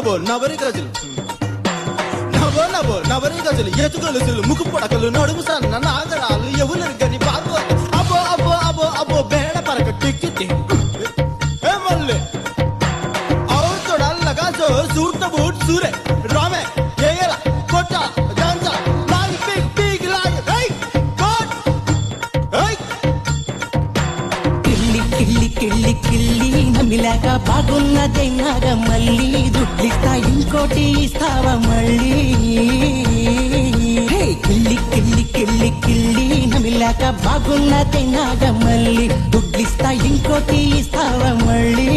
నవో నవరి గజలు నవో నవో నవరి గజలు ఎతుగొలుసులు ముక్కు పొడకలు నడుము సన్న నాగరాలు ఎవరు గని పాకు అబో అబో అబో అబో బేడ పరక టిక్కి ఏ మల్లె और थोड़ा लगा जो सूट तो बूट सूरे रामे ये ला कोटा डांसा लाग पिग पिग लाग hey god hey కిల్లి కిల్లి కిల్లి కిల్లి నమిలాక బాగున్నదే నాగమల్లి దుడ్లిస్తా ఇంకోటి ఇస్తావా మళ్ళీ కిల్లి కిల్లి కిల్లి కిల్లి నమిలాక బాగున్నదే నాగమల్లి దుడ్లిస్తా ఇంకోటి ఇస్తావా మళ్ళీ